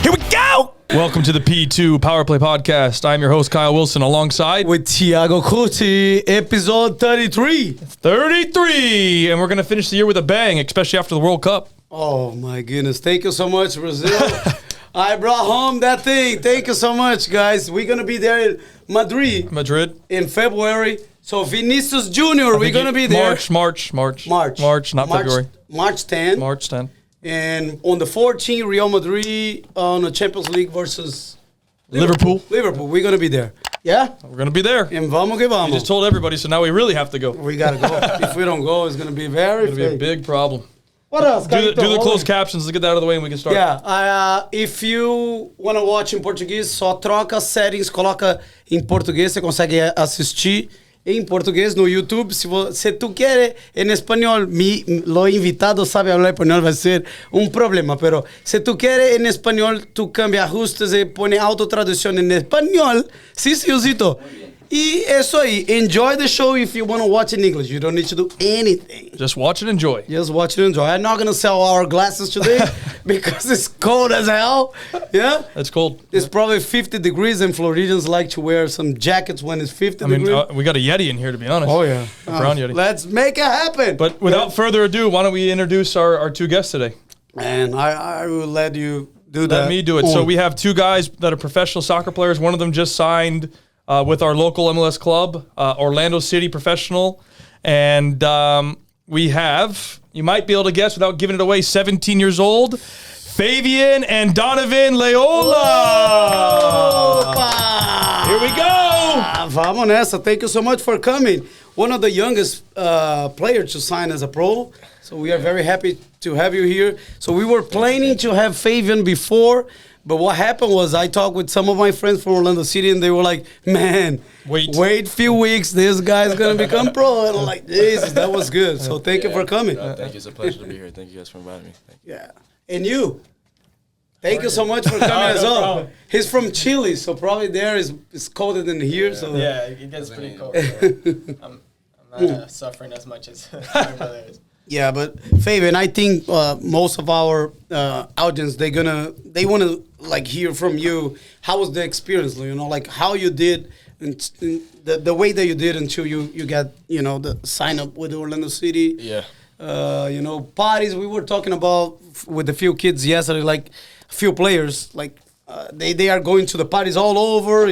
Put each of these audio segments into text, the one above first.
Here we go! Welcome to the P2 Power Play Podcast. I'm your host, Kyle Wilson, alongside... with Thiago Curti, episode 33. 33! And we're going to finish the year with a bang, especially after the World Cup. Oh, my goodness. Thank you so much, Brazil. I brought home that thing. Thank you so much, guys. We're going to be there in Madrid. In February. So Vinicius Jr., we're going to be there. March, not February. March 10. March 10. And on the 14th, Real Madrid on the Champions League versus Liverpool. We're going to be there. Yeah? We're going to be there. And vamos que vamos. We just told everybody, so now we really have to go. We got to go. If we don't go, it's going to be It's going to be a big problem. What else? Do the closed captions. Let's get that out of the way and we can start. Yeah, if you want to watch em português, só troca settings, coloca em português, você consegue assistir em português no YouTube. Se tu quer em espanhol, lo invitado sabe hablar espanhol, vai ser problema. Pero se tu quer em espanhol, tu cambia ajustes e pone autotraducción en español. Sí, Osito. Y eso ahí. Enjoy the show if you want to watch in English. You don't need to do anything. Just watch and enjoy. Just watch and enjoy. I'm not going to sell our glasses today because it's cold as hell. Yeah? It's cold. It's probably 50 degrees and Floridians like to wear some jackets when it's 50 degrees. We got a Yeti in here, to be honest. Oh, yeah. A brown Yeti. Let's make it happen. But without further ado, why don't we introduce our two guests today? And I will let you do that. Let me do it. So we have two guys that are professional soccer players. One of them just signed with our local MLS club, Orlando City Professional. And we have, you might be able to guess without giving it away, 17 years old, Favian and Donovan Loyola. Opa! Here we go. Vamos nessa. Thank you so much for coming. One of the youngest players to sign as a pro. So we are very happy to have you here. So we were planning to have Favian before, but what happened was I talked with some of my friends from Orlando City, and they were like, man, wait a few weeks, this guy's going to become pro. And I'm like, Jesus, that was good. So thank you for coming. Thank you. It's a pleasure to be here. Thank you guys for inviting me. Yeah. And you. Thank you so much for coming as well. Problem. He's from Chile, so probably there is colder than here. So yeah, it gets pretty cold. So I'm not suffering as much as my brother is. Yeah, but Fabian, I think most of our audience they want to like hear from you. How was the experience? You know, like how you did, the way that you did until you got the sign up with Orlando City. Yeah. Parties. We were talking about with a few kids yesterday, like a few players, like they are going to the parties all over.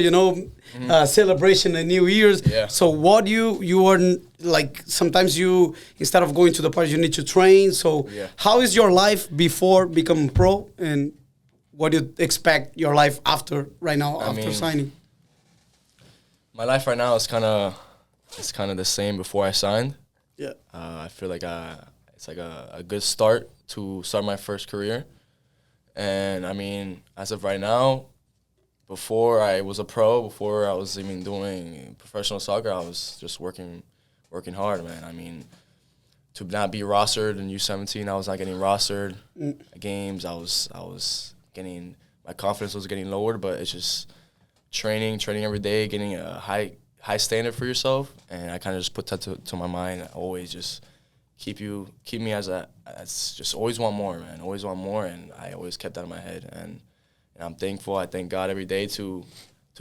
Celebration and New Year's. Yeah. So what you are like? Sometimes you instead of going to the parties, you need to train. So how is your life before becoming pro, and what do you expect your life after signing? My life right now is kind of the same before I signed. Yeah. I feel like it's like a good start to start my first career, and I mean as of right now. Before I was a pro, before I was even doing professional soccer, I was just working hard, man. I mean, to not be rostered in U17, I was not getting rostered at games. I was getting, my confidence was getting lowered, but it's just training every day, getting a high standard for yourself, and I kind of just put that to my mind. I always just keep me as just always want more, man. Always want more, and I always kept that in my head, and I'm thankful. I thank God every day to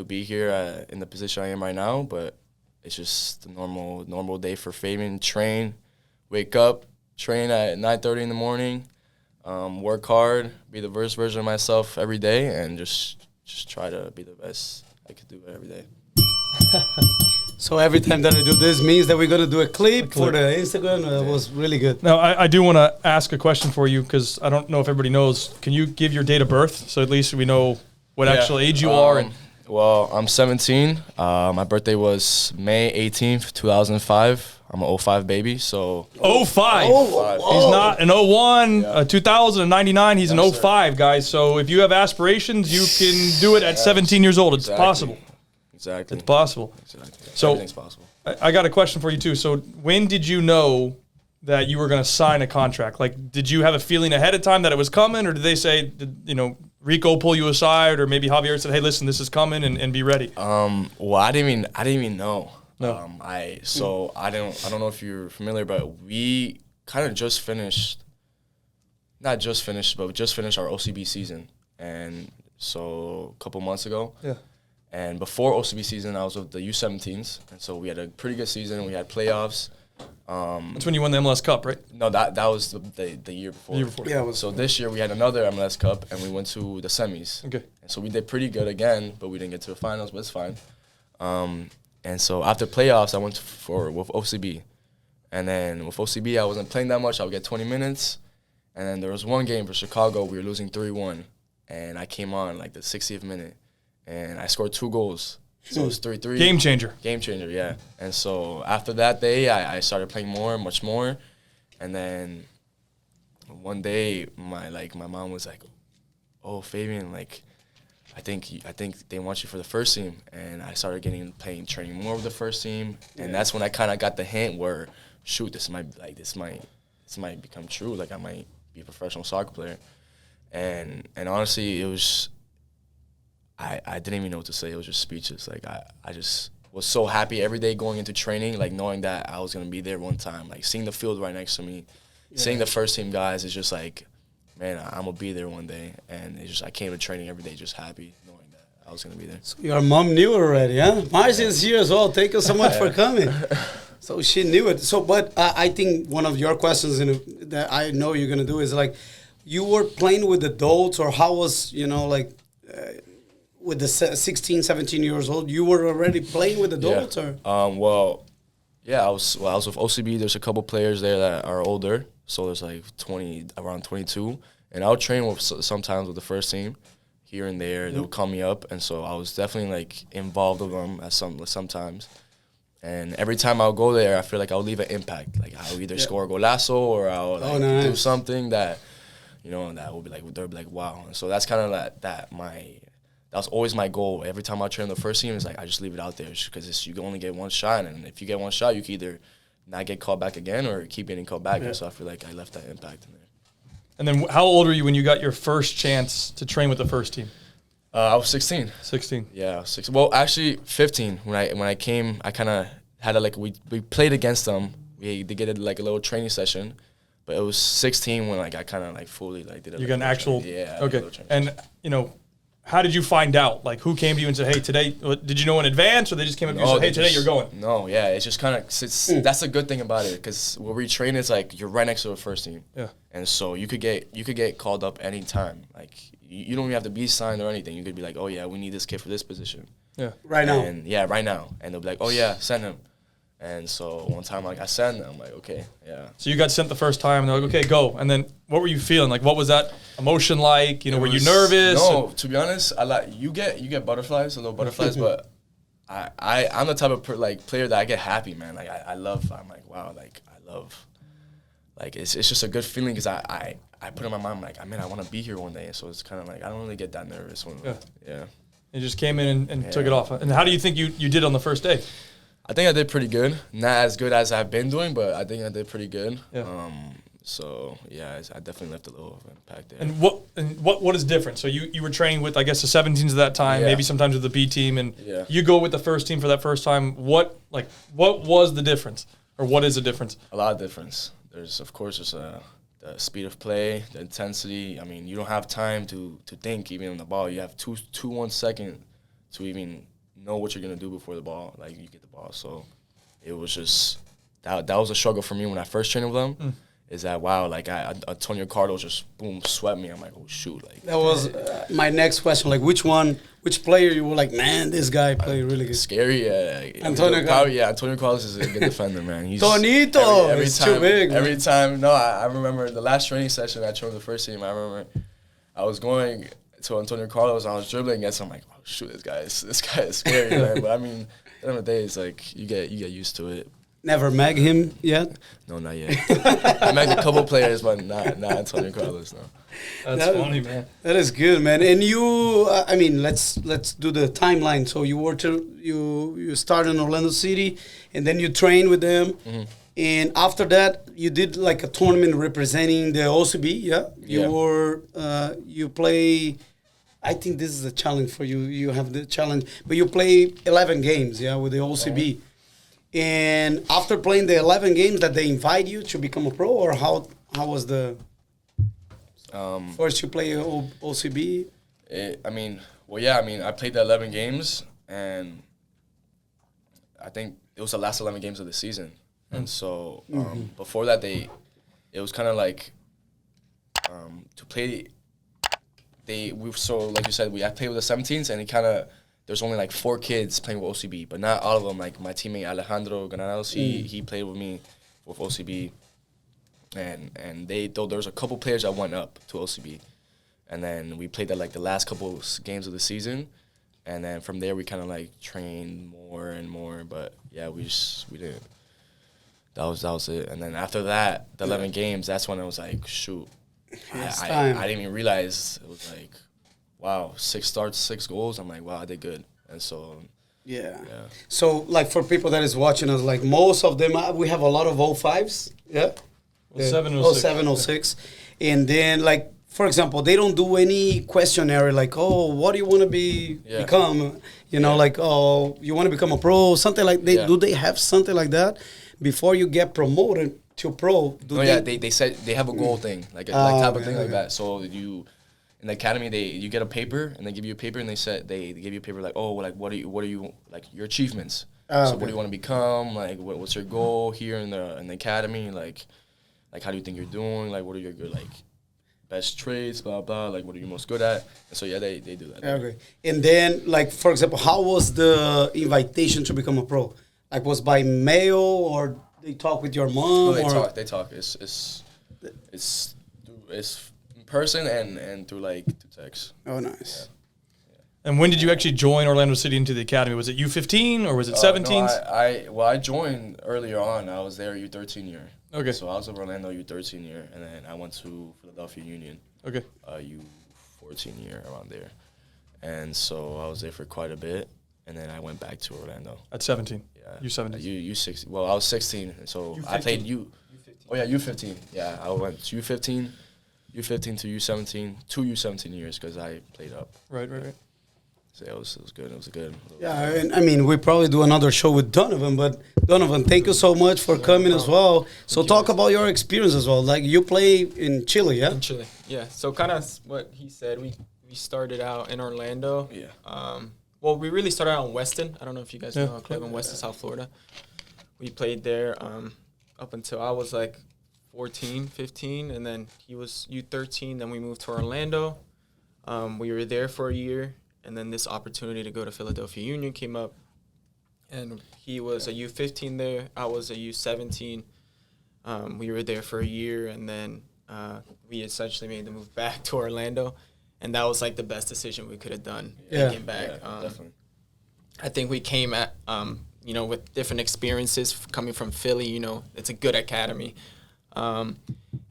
be here in the position I am right now. But it's just a normal day for Fabian. Train, wake up, train at 9:30 in the morning, work hard, be the best version of myself every day, and just try to be the best I could do every day. So every time that I do this means that we're going to do a clip for the Instagram. That was really good. Now, I do want to ask a question for you because I don't know if everybody knows. Can you give your date of birth so at least we know what actual age you are? Well, I'm 17. My birthday was May 18th, 2005. I'm an 05 baby, so... 05? Oh, he's not an 01, 2000, a 99. He's an 05, guys. So if you have aspirations, you can do it at 17 years old. It's possible. Exactly. It's possible. Exactly. So everything's possible. I got a question for you, too. So when did you know that you were going to sign a contract? Like, did you have a feeling ahead of time that it was coming, or did they say, Rico pull you aside, or maybe Javier said, hey, listen, this is coming, and be ready? Well, I didn't even know. No. I don't know if you're familiar, but we kind of just finished our OCB season, and so a couple months ago. Yeah. And before OCB season, I was with the U17s, and so we had a pretty good season. We had playoffs. That's when you won the MLS Cup, right? No, that was the year before. The year before. Yeah. So this year we had another MLS Cup, and we went to the semis. Okay. And so we did pretty good again, but we didn't get to the finals, but it's fine. And so after playoffs, I went with OCB. And then with OCB, I wasn't playing that much. I would get 20 minutes. And then there was one game for Chicago. We were losing 3-1. And I came on like the 60th minute. And I scored 2 goals. So it was 3-3. Game changer. Game changer, yeah. And so after that day, I started playing much more. And then one day, my mom was like, "Oh, Fabian, like, I think they want you for the first team." And I started training more with the first team. And that's when I kind of got the hint where, shoot, this might become true. Like, I might be a professional soccer player. And honestly, it was, I didn't even know what to say. It was just speechless. Like, I just was so happy every day going into training, like knowing that I was going to be there one time. Like, seeing the field right next to me, seeing the first team guys, is just like, man, I'm going to be there one day. And it's just, I came to training every day just happy knowing that I was going to be there. So your mom knew already, huh? Marcia's here as well. Thank you so much for coming. So she knew it. So, but I think one of your questions that I know you're going to do is like, you were playing with adults, or how was, with the 16, 17 years old, you were already playing with adults? Yeah. Or? I was with OCB. There's a couple players there that are older. So there's like around 22. And I would train sometimes with the first team here and there. They would call me up. And so I was definitely like involved with them sometimes. And every time I would go there, I feel like I would leave an impact. Like, I would either score a golazo, or I would do something that, that would be like, they'd be like, wow. And so that's kind of that was always my goal. Every time I train the first team, it's like, I just leave it out there, because you can only get one shot. And if you get one shot, you can either not get called back again or keep getting called back. And so I feel like I left that impact in there. And then how old were you when you got your first chance to train with the first team? I was 16. 16. Yeah, 16. Well, actually 15. When I came, I kind of had we played against them. They did a little training session, but it was 16 when I kind of fully did it. You got an actual okay. And how did you find out? Like, who came to you and said, "Hey, today"? Did you know in advance, or they just came up to you and said, "Hey, today you're going"? No, yeah, it's just kind of that's a good thing about it, because where we train, it's like you're right next to the first team. Yeah. And so you could get called up anytime. Like, you don't even have to be signed or anything. You could be like, "Oh yeah, we need this kid for this position." Yeah. Right now. And yeah, right now. And they'll be like, "Oh yeah, send him." And so one time, I sent them. I'm like, okay, yeah. So you got sent the first time, and they're like, okay, go. And then what were you feeling? Like, what was that emotion like? Were you nervous? No, to be honest, you get butterflies, little butterflies, but I'm the type of player that I get happy, man. Like, I'm like, wow, I love, it's just a good feeling, because I put in my mind, like, I want to be here one day. So it's kind of like, I don't really get that nervous when, yeah. You just came in and took it off. And how do you think you did on the first day? I think I did pretty good. Not as good as I've been doing, but I think I did pretty good. Yeah. So yeah, I definitely left a little impact there. And what is different? So you were training with, I guess, the 17s at that time, maybe sometimes with the B team, and you go with the first team for that first time. What was the difference, or what is the difference? A lot of difference. There's the speed of play, the intensity. I mean, you don't have time to think even on the ball. You have 1 second to even know what you're gonna do before the ball, you get the ball. So it was just that was a struggle for me when I first trained with them. Is that Antonio Carlos just boom swept me. I'm like, oh shoot, that was my next question. Which player you were like, man, this guy played really good? Scary, Antonio Carlos is a good defender, man. He's Tonito, every it's time, too big. Every time, no, I remember the last training session I trained with the first team. I remember I was going to Antonio Carlos, I was dribbling against him. I'm like, oh shoot, this guy is scary, man. But I mean, at the end of the day, it's like you get used to it. Never mag him yet? No, not yet. I magged a couple players, but not Antonio Carlos. No. That's funny, man. That is good, man. And you, let's do the timeline. So you started in Orlando City, and then you trained with them. Mm-hmm. And after that, you did a tournament representing the OCB, yeah? You play, I think this is a challenge for you. You have the challenge. But you play 11 games, yeah, with the OCB. And after playing the 11 games, that they invite you to become a pro, or how was the... first you play OCB? I played the 11 games, and I think it was the last 11 games of the season. And so before that, it was kind of like to play. Like you said, I played with the 17s, and there's only like 4 kids playing with OCB, but not all of them. Like my teammate Alejandro Granados, he played with me with OCB, and there was a couple players that went up to OCB, and then we played the last couple games of the season, and then from there we kind of like trained more and more. But yeah, we didn't. That was it. And then after that, the 11 games, that's when I was like, shoot. I didn't even realize it was like, wow, 6 starts, 6 goals. I'm like, wow, I did good. And so, yeah. So, like, for people that is watching us, like, most of them, we have a lot of 05s. Yeah. 07, 06. And then, like, for example, they don't do any questionnaire like, oh, what do you want to become? You know, like, oh, you want to become a pro? Something like do they have something like that before you get promoted to pro? They said they have a goal thing, like type of thing like that. So in the academy, you get a paper, and they give you a paper, and they give you a paper like, oh, like what are you like your achievements? What do you want to become? Like what's your goal here in the academy? Like how do you think you're doing? Like what are your good like best traits? Blah blah. Like what are you most good at? And so they do that. Okay. And then like for example, how was the invitation to become a pro? Like was by mail or they talk with your mom? No, they talk. It's in person and through text. Oh, nice. Yeah. And when did you actually join Orlando City into the academy? Was it U15 or was it 17s? No, I joined earlier on. I was there U13 year. Okay. So I was at Orlando U13 year, and then I went to Philadelphia Union. Okay. U14 year around there, and so I was there for quite a bit, and then I went back to Orlando at 17. Yeah. U17. U16. Well, I was 16, and so U15. I played U15. Oh yeah, U15. Yeah, I went to U15 to U17, 2 U17 years because I played up. Right. So it was good. It was good. Yeah, and I mean, we probably do another show with Donovan, but Donovan, thank you so much for coming as well. So talk about your experience as well. Like you play in Chile, yeah? In Chile, yeah. So kind of what he said, we started out in Orlando. Yeah. Well, we really started out in Weston. I don't know if you guys know a club in Weston, South Florida. We played there up until I was like 14, 15, and then he was U13. Then we moved to Orlando. We were there for a year. And then this opportunity to go to Philadelphia Union came up, and he was a U15 there. I was a U17. We were there for a year, and then we essentially made the move back to Orlando, and that was like the best decision we could have done. Getting back. Definitely. I think we came at with different experiences coming from Philly. It's a good academy, and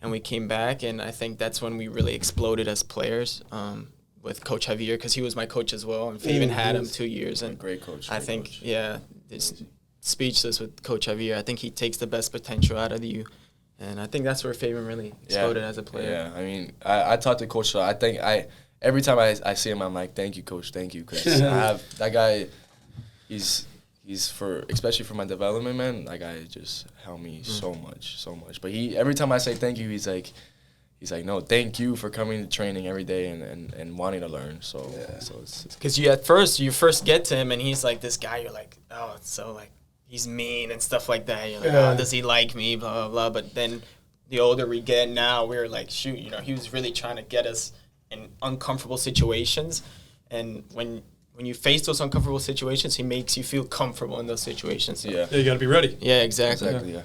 we came back, and I think that's when we really exploded as players. With Coach Javier, because he was my coach as well, and Favian had him 2 years. And great coach. I think, it's speechless with Coach Javier. I think he takes the best potential out of you, and I think that's where Favian really exploded as a player. Yeah, I mean, I talked to Coach. I think every time I see him, I'm like, thank you, Coach, thank you, because I have that guy. He's especially for my development, man. That guy just helped me so much. But every time I say thank you, he's like, no, thank you for coming to training every day and wanting to learn. So it's because you first get to him and he's like this guy. You're like, oh, it's so like he's mean and stuff like that. You're like, oh, does he like me? Blah blah blah. But then the older we get now, we're like, shoot, he was really trying to get us in uncomfortable situations, and when you face those uncomfortable situations, he makes you feel comfortable in those situations. So. Yeah, you got to be ready. Yeah, exactly. Yeah.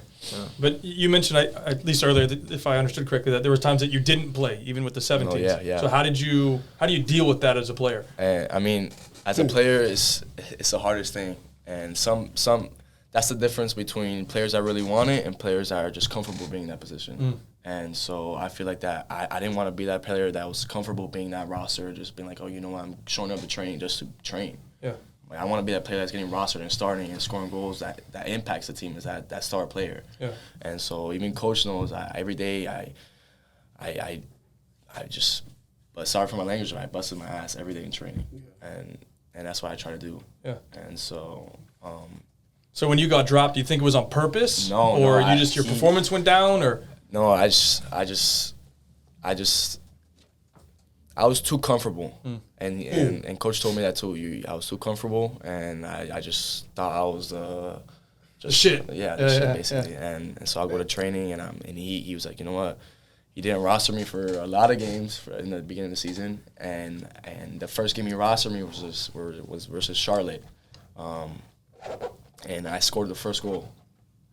But you mentioned, at least earlier, if I understood correctly, that there were times that you didn't play, even with the 17s. Oh, yeah. So how do you deal with that as a player? I mean, as a player, it's the hardest thing, and some that's the difference between players that really want it and players that are just comfortable being in that position. And so I feel like that I didn't want to be that player that was comfortable being that roster, just being like, oh, I'm showing up to train just to train. Yeah. Like, I want to be that player that's getting rostered and starting and scoring goals that impacts the team as that star player. Yeah. And so even coach knows every day I just, but sorry for my language, I busted my ass every day in training. Yeah. And that's what I try to do. Yeah. And so. So when you got dropped, do you think it was on purpose? No. Or your performance went down, or? No, I I was too comfortable, and coach told me that too. I was too comfortable, and I just thought I was just shit. Yeah, shit basically. Yeah. And so I go to training, and he was like, you know what? He didn't roster me for a lot of games in the beginning of the season, and the first game he rostered me was versus Charlotte, and I scored the first goal.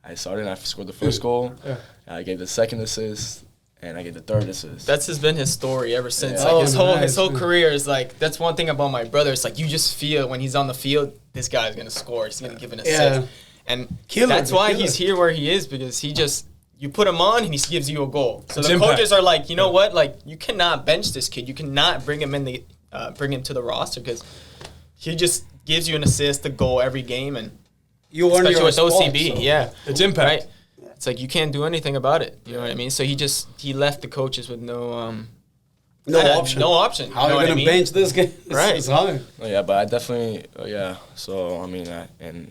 I started and I scored the first goal. Yeah. I gave the second assist, and I gave the third assist. That's been his story ever since. Yeah. Like his whole career is like, that's one thing about my brother. It's like you just feel when he's on the field, this guy's gonna score. He's gonna give an assist, and that's why he's here where he is, because he just. You put him on, and he gives you a goal. So the coaches are like, you know what? Like, you cannot bench this kid. You cannot bring him to the roster, because he just gives you an assist, a goal every game, and you earn especially your with spot, OCB, so. yeah, it's impact. Right? It's like you can't do anything about it. You know what I mean? So he left the coaches with no option. No option. How are you gonna bench this guy? Right. It's hard. Oh, yeah, but I definitely So I mean, and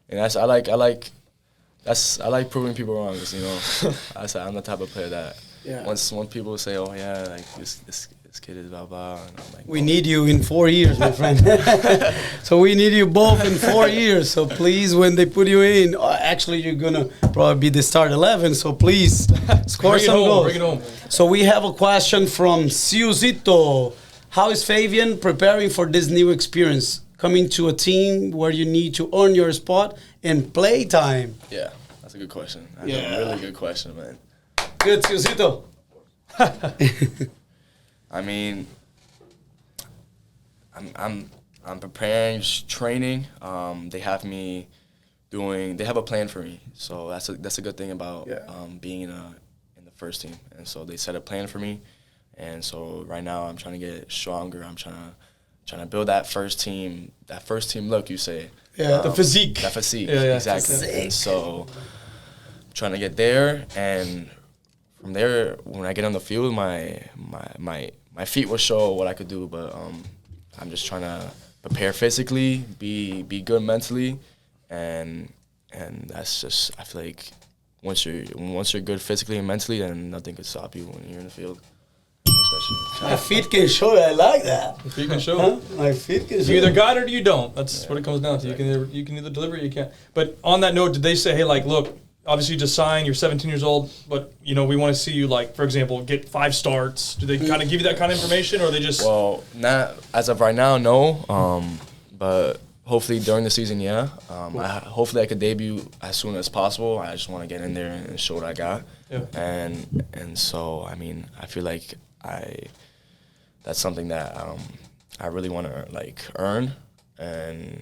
that's I like proving people wrong, because, you know, I'm the type of player that once people say, oh yeah, like this kid is blah blah, and I'm like, we need you in 4 years, my friend. So we need you both in 4 years. So please, when they put you in, actually you're gonna probably be the start 11. So please score some goals. Bring it home. So we have a question from Siuzito. How is Favian preparing for this new experience? Coming to a team where you need to earn your spot and play time. Yeah, that's a good question. That's a really good question, man. Good, Siuzito. I mean, I'm preparing, training. They have a plan for me, so that's a good thing about being in the first team. And so they set a plan for me, and so right now I'm trying to get stronger. I'm trying to build that first team look, you say. Yeah, the physique. That physique, yeah. exactly. Physique. And so I'm trying to get there, and from there, when I get on the field, my feet will show what I could do, but I'm just trying to prepare physically, be good mentally, and that's just, I feel like once you're good physically and mentally, then nothing could stop you when you're in the field. My feet can show it. I like that. Your feet can show. Huh? My feet can show. You either got it or you don't. That's what it comes down to. You can either deliver or you can't. But on that note, did they say, hey, like, look, obviously you just signed, you're 17 years old, but, you know, we want to see you, like, for example, get 5 starts. Do they kind of give you that kind of information, or are they just... Well, not as of right now, no. But hopefully during the season, yeah. Hopefully I could debut as soon as possible. I just want to get in there and show what I got. Yeah. And so, I mean, I feel like that's something that I really want to, like, earn. And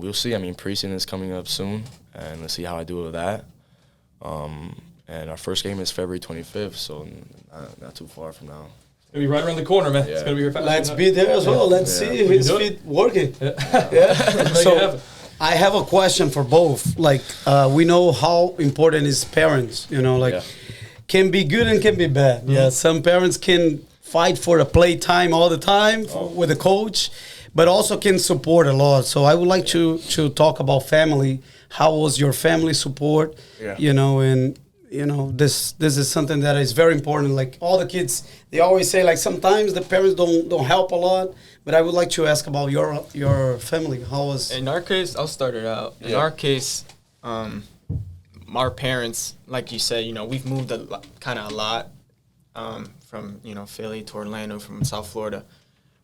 we'll see. I mean, preseason is coming up soon, and let's see how I do with that. And our first game is February 25th, so not too far from now. It's going to be right around the corner, man. Yeah. It's going to be here fast. Let's be there as well. Let's see if his feet working. Yeah. So I have a question for both. Like, we know how important is parents, you know, like can be good and can be bad. Yeah, some parents can fight for the play time all the time with the coach, but also can support a lot. So I would like to talk about family. How was your family support? Yeah. You know, and you know, this is something that is very important. Like all the kids, they always say, like, sometimes the parents don't help a lot. But I would like to ask about your family. How was... In our case, I'll start it out. In our case, our parents, like you said, you know, we've moved a lot from, you know, Philly to Orlando, from South Florida.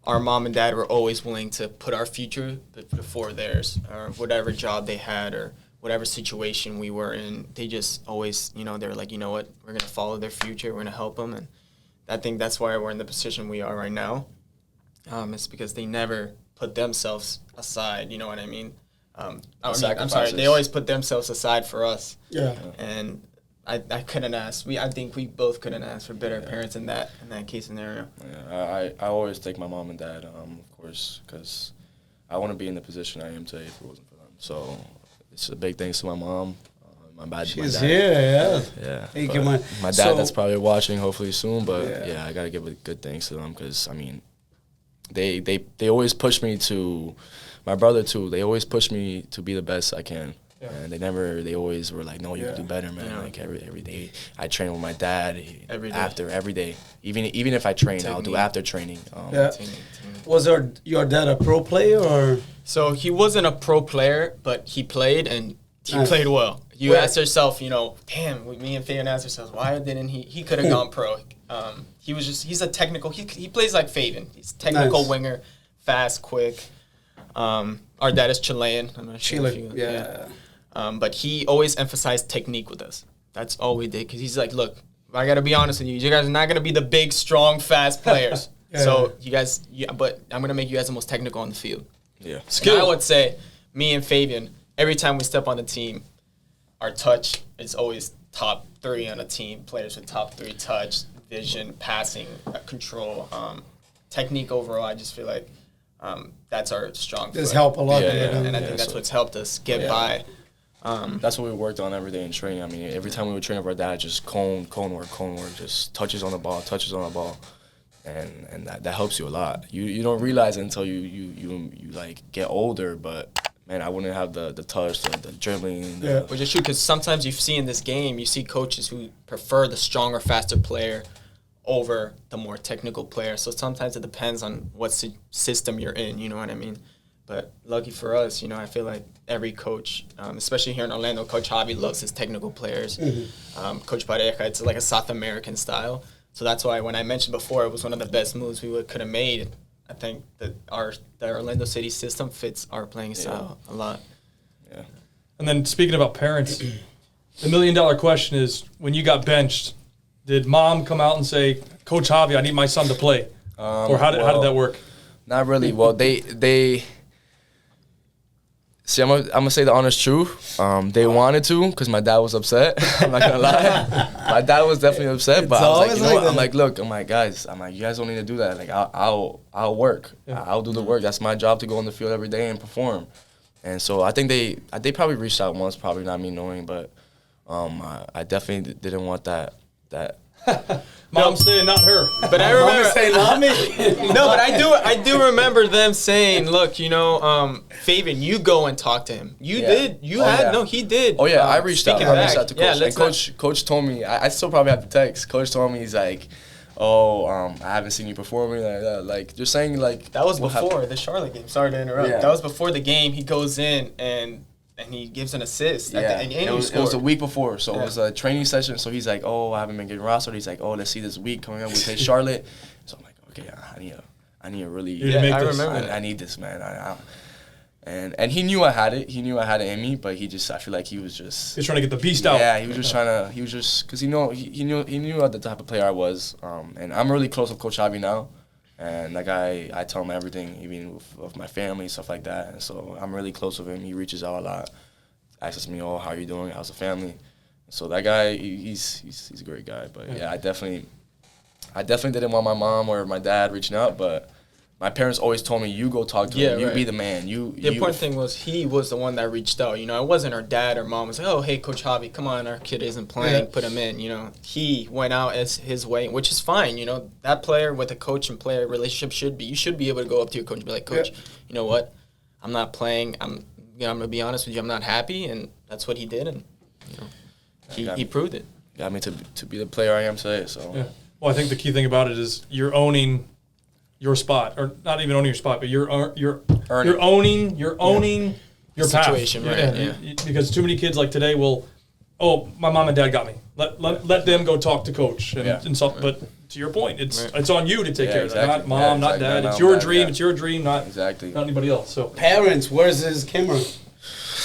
Our mom and dad were always willing to put our future before theirs, or whatever job they had, or whatever situation we were in. They just always, you know, they were like, you know what, we're going to follow their future, we're going to help them. And I think that's why we're in the position we are right now. It's because they never put themselves aside, you know what I mean? I'm sorry, they always put themselves aside for us. Yeah. And I couldn't ask. I think we both couldn't ask for better parents in that case scenario. Yeah, I always thank my mom and dad, of course, because I wouldn't be in the position I am today if it wasn't for them. So it's a big thanks to my mom. She's my dad. Here, yeah. Thank you, my dad that's probably watching hopefully soon, but yeah I got to give a good thanks to them, because, I mean, they always push me to, my brother too, they always push me to be the best I can. And they always were like, no, you can do better, man. Yeah. Like every day, I train with my dad. Every day. Every day. Even if I train, I'll do after training. Technique. Was your dad a pro player or? So he wasn't a pro player, but he played and he Nice. played well. You Where? ask yourself, damn, me and Favian asked ourselves, why didn't he could have gone pro. He's a technical, he plays like Favian. He's a technical Nice. winger, fast, quick. Our dad is Chilean. I'm not sure if Chile, you- yeah. But he always emphasized technique with us. That's all we did. Because he's like, look, I got to be honest with you. You guys are not going to be the big, strong, fast players. Yeah. So you guys, but I'm going to make you guys the most technical on the field. Yeah. And I would say, me and Favian, every time we step on the team, our touch is always top 3 on the team. Players with top 3 touch, vision, passing, control, technique overall. I just feel like that's our strong This foot. help a lot. Yeah, there, yeah. And I think that's what's helped us get by. That's what we worked on every day in training. I mean, every time we would train with our dad, just cone work, just touches on the ball, and that helps you a lot. You don't realize it until you like get older, but man, I wouldn't have the touch, the dribbling. Yeah. Which is true, because sometimes you see in this game, you see coaches who prefer the stronger, faster player over the more technical player. So sometimes it depends on what system you're in, you know what I mean? But lucky for us, I feel like every coach, especially here in Orlando, Coach Javi loves his technical players. Coach Pareja, it's like a South American style. So that's why when I mentioned before, it was one of the best moves we could have made. I think that the Orlando City system fits our playing style a lot. Yeah. And then speaking about parents, the $1 million question is, when you got benched, did mom come out and say, Coach Javi, I need my son to play? Or how did that work? Not really. Well, they see. I'm gonna say the honest truth. They wanted to, because my dad was upset. I'm not gonna lie. My dad was definitely upset, but I was like, always you know like what? that. I'm like, look, I'm like, guys, you guys don't need to do that. Like, I'll work. I'll do the work. That's my job, to go on the field every day and perform. And so I think they probably reached out once, probably not me knowing, but I definitely didn't want that. Mom's saying not her. But I remember, Say not me. no, but I do remember them saying, look, Favian, you go and talk to him. You did. You he did. Oh yeah, I reached out. Speaking I reached back, out to Coach. And Coach told me. I still probably have the text. Coach told me, he's like, I haven't seen you performing like that. Like, just saying, like, That was what before happened? the Charlotte game. Sorry to interrupt. Yeah. That was before the game. He goes in and he gives an assist. Yeah, And it was a week before, so Yeah. it was a training session. So he's like, I haven't been getting rostered. He's like, let's see this week coming up. We play Charlotte. So I'm like, okay, I need to really. You need to make I this. remember. I need this, man. And he knew I had it. He knew I had it in me, but I feel like he was just. He's trying to get the beast out. Yeah, he was just because he knew the type of player I was. And I'm really close with Coach Javi now. And that guy, I tell him everything, even with my family, stuff like that. And so I'm really close with him. He reaches out a lot, asks me, how are you doing? How's the family? So that guy, he's a great guy. But yeah, I definitely didn't want my mom or my dad reaching out, but my parents always told me, you go talk to him. You right. be the man. The important thing was he was the one that reached out. It wasn't our dad or mom was like, oh, hey, Coach Javi, come on, our kid isn't playing, put him in. He went out as his way, which is fine. That player with a coach and player relationship you should be able to go up to your coach and be like, Coach, you know what? I'm not playing. I'm going to be honest with you. I'm not happy. And that's what he did. And, he proved it. Got me to be the player I am today. So Yeah. Well, I think the key thing about it is you're owning your spot, or not even owning your spot, but you're owning your path. Situation, right, yeah. Because too many kids like today will, my mom and dad got me. Let them go talk to coach and stuff. But to your point, it's on you to take care of that. Not mom, not dad. It's your dream. It's your dream, not anybody else. So Parents, where's his camera?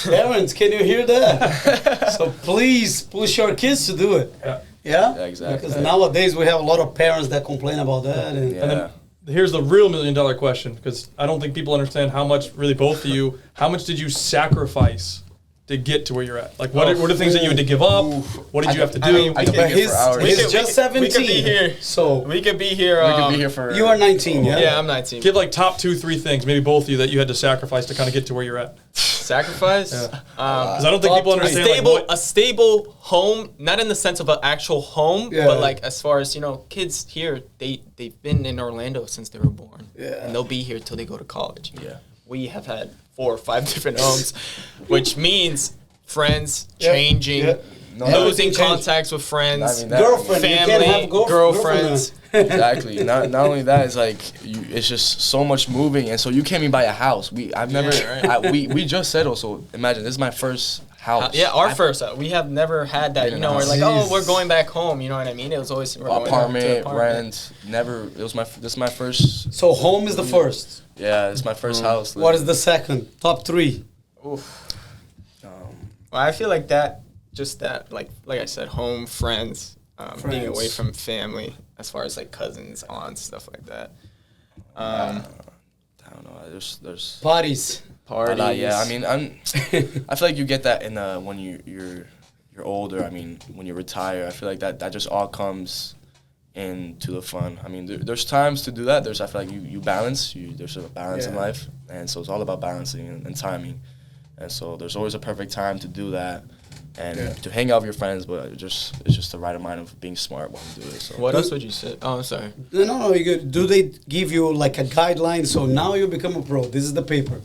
Parents, can you hear that? So please push your kids to do it. yeah. Yeah? Yeah, exactly. Because nowadays we have a lot of parents that complain about that. And Yeah. And then here's the real $1 million question, because I don't think people understand how much, really both of you, how much did you sacrifice to get to where you're at? Like, what are the things that you had to give up? What did you have to do? I could be But here for hours. he's just 17. We could be here. So We could be here. We could be here for. you are 19, yeah? Yeah, I'm 19. Give like top 2-3 things, maybe both of you, that you had to sacrifice to kind of get to where you're at. Sacrifice. Because I don't think people understand A stable home, not in the sense of an actual home, Yeah. but like as far as kids here, they've been in Orlando since they were born, and they'll be here till they go to college. Yeah. We have had 4 or 5 different homes, which means friends changing, No, losing everything contacts with friends, I mean, that- Girlfriend, you can't family, have girlfriends. Exactly. Not only that, it's like it's just so much moving, and so you can't even buy a house. I've never. right. We just settled, so imagine this is my first house. Yeah, our first. We have never had that. You know, we're like, Jeez. oh, we're going back home. You know what I mean? It was always we're going Apartment, to rent, never. It was this is my first. So home is the first. Yeah, it's my first house. What is the second? Top 3. Oof. Well, I feel like that, just that, like I said, home, friends, being away from family, as far as like cousins, aunts, stuff like that. I don't know. There's Parties. Parties. yeah, I mean, I feel like you get that in when you're older. I mean, when you retire, I feel like that just all comes into the fun. I mean, there's times to do that. I feel like you balance. There's a balance in life, and so it's all about balancing and timing. And so there's always a perfect time to do that and to hang out with your friends, but it's just the right amount of being smart while you do it. So. What else would you say? Oh, I'm sorry. No, you good. Do they give you like a guideline? So now you become a pro. This is the paper.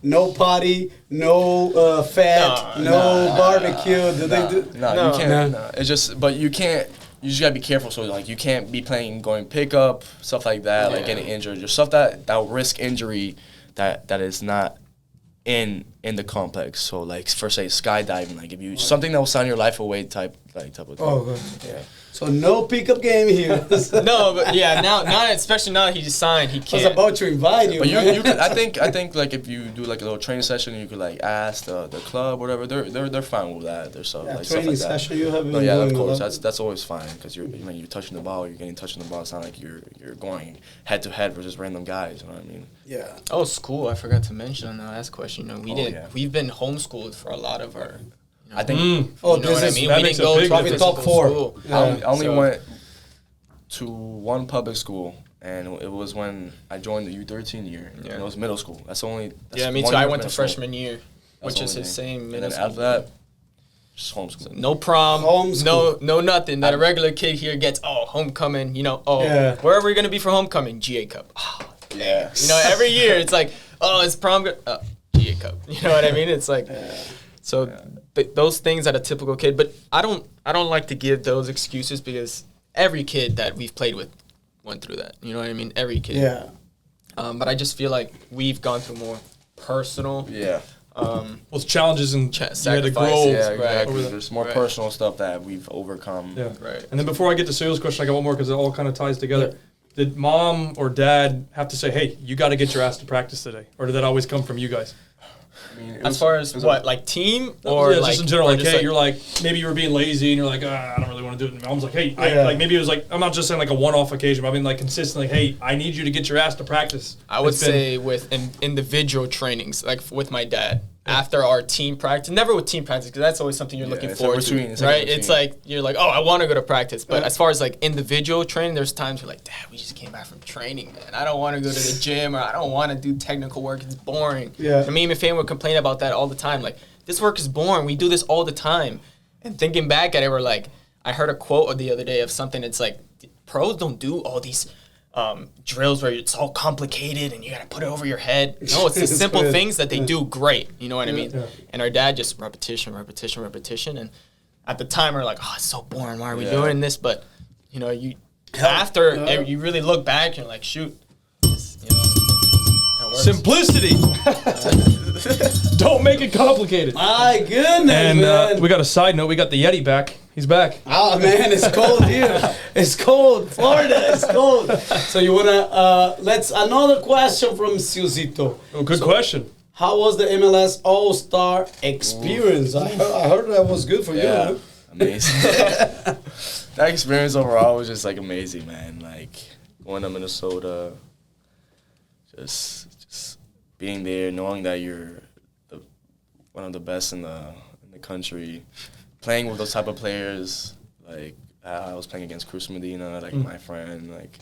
No party, no fat, no barbecue. Do they do? No, you can't. No. It's just, but you can't. You just gotta be careful. So like, you can't be going pickup, stuff like that, like getting injured, just stuff that risk injury, that is not in the complex. So like, for say skydiving, like if you something that will sign your life away type of thing. Oh, good. Yeah. So no pickup game here. No, but yeah, now especially now that he just signed, he I was can't. about to invite you. But man. you could, I think like if you do like a little training session, you could like ask the club or whatever. They're fine with that. There's stuff like training stuff like that. session you have been No, yeah, doing of a course. lot. That's always fine because you're touching the ball. You're getting touched on the ball. It's not like you're going head to head versus random guys. You know what I mean? Yeah. Oh, school. I forgot to mention on the last question. You know, we've been homeschooled for a lot of our. You know, I think Oh, you know this what I is mean? that We makes didn't a go big to a Probably difference. top physical 4. school. Yeah. I only So- went to one public school, and it was when I joined the U13 year. Yeah. And it was middle school. That's Yeah, me one too. year I of went to middle school. freshman year, That's which is the the only same thing. middle And then school. after that, just homeschool. No prom, Homeschool. no nothing that a regular kid here gets. Oh, homecoming, you know. Oh, Yeah. where are we gonna be for homecoming? GA Cup. Oh, Yeah. you know, every year it's like, oh, it's prom. GA Cup. You know what I mean? It's like, so those things that a typical kid. But I don't like to give those excuses because every kid that we've played with went through that. You know what I mean? Every kid. Yeah. But I just feel like we've gone through more personal. Yeah. Well, it's challenges and you had to Sacrifices. grow. Yeah, Right. exactly. Over the- There's more right. personal stuff that we've overcome. Yeah. Right. And then before I get to Cyril's question, I got one more because it all kind of ties together. Did mom or dad have to say, "Hey, you got to get your ass to practice today," or did that always come from you guys? I mean, As far as what, like team or yeah, like just in general, or like, just, hey, you're like, maybe you were being lazy and you're like, I don't really want to do it. And mom's like, hey, Yeah. like maybe it was like, I'm not just saying like a one-off occasion, but I mean like consistently, hey, I need you to get your ass to practice. I would It's been- say with individual trainings, like with my dad. After our team practice, never with team practice, because that's always something you're looking it's a forward routine, to, it's like a right? routine. It's like you're like, oh, I want to go to practice, but as far as like individual training, there's times you're like, Dad, we just came back from training, man. I don't want to go to the gym, or I don't want to do technical work. It's boring. Yeah. I mean, my family would complain about that all the time. Like, this work is boring. We do this all the time. And thinking back at it, we're like, I heard a quote the other day of something. It's like, pros don't do all these drills where it's all complicated and you gotta put it over your head. No, it's the It's simple good. things that they do great. You know what I mean? Yeah. And our dad just repetition. And at the time, we're like, oh, it's so boring. Why are we doing this? But you know, you you really look back, you're like, shoot, this, you know, that works. Simplicity. Don't make it complicated. My goodness, And man. we got a side note. We got the Yeti back. He's back. Oh man, it's cold here. It's cold. Florida is cold. So you wanna let's another question from Siusito. Oh, good question. How was the MLS All-Star experience? I heard that was good for Yeah, you. amazing. That experience overall was just like amazing, man. Like going to Minnesota, just being there, knowing that you're one of the best in the country, playing with those type of players. Like I was playing against Cruz Medina, like my friend. Like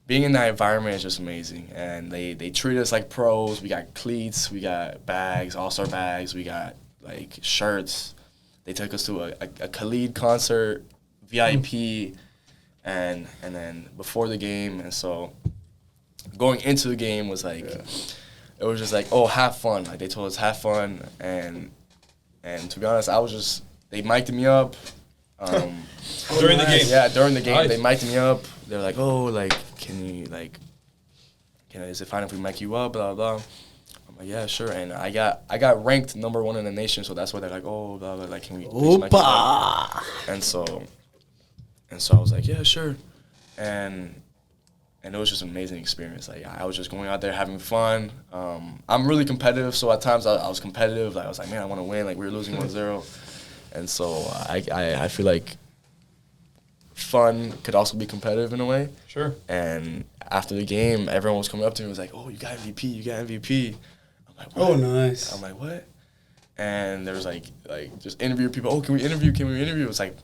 being in that environment is just amazing, and they treat us like pros. We got cleats, we got bags, All-Star bags, we got like shirts. They took us to a Khalid concert, VIP, and then before the game, and so going into the game was like, it was just like, oh, have fun. Like they told us have fun, and And to be honest, they mic'd me up. During the game. Yeah, during the game, Nice. they mic'd me up. They were like, "Oh, like, is it fine if we mic you up?" Blah blah. I'm like, "Yeah, sure." And I got ranked number 1 in the nation, so that's why they're like, "Oh, blah blah." Like, can we please mic you up? And so I was like, "Yeah, sure." And it was just an amazing experience. Like, I was just going out there having fun. I'm really competitive, so at times I was competitive. Like, I was like, man, I want to win. Like, we were losing 1-0. And so I feel like fun could also be competitive in a way. Sure. And after the game, everyone was coming up to me and was like, oh, you got MVP, you got MVP. I'm like, what? Oh, nice. I'm like, what? And there was like just interview people. Oh, can we interview? It was like,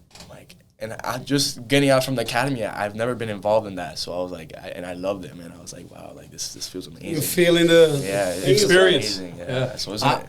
and I just getting out from the academy, I've never been involved in that. So I was like, I loved it, man. I was like, wow, like this feels amazing. You're feeling the experience. Amazing. Yeah. So isn't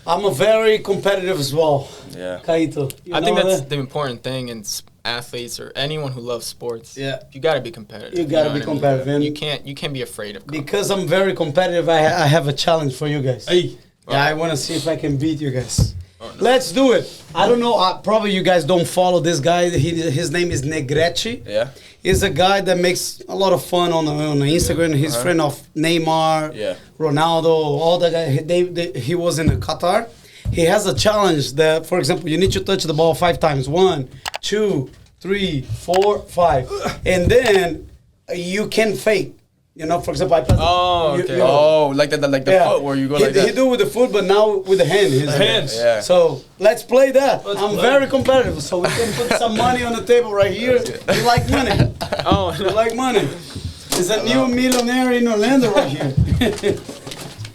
I'm a very competitive as well. Yeah. Kaito. I think that's the important thing in athletes or anyone who loves sports. Yeah. You got to be competitive. You got to know be what I mean? competitive. And You can't be afraid of competition. because I'm very competitive, I have a challenge for you guys. Hey. Yeah, I want to see if I can beat you guys. Oh, no. Let's do it. I don't know. Probably you guys don't follow this guy. His name is Negretti. Yeah. He's a guy that makes a lot of fun on the Instagram. He's friend of Neymar, Ronaldo, all the guys. He was in Qatar. He has a challenge that, for example, you need to touch the ball 5 times. 1, 2, 3, 4, 5. And then you can fake. You know, for example, I pass okay. Like the foot where you go like that. He do with the foot, but now with the hand. The hands. Yeah. So let's play that. I'm very competitive, so we can put some money on the table right here. You like money? You like money? There's a new millionaire in Orlando right here.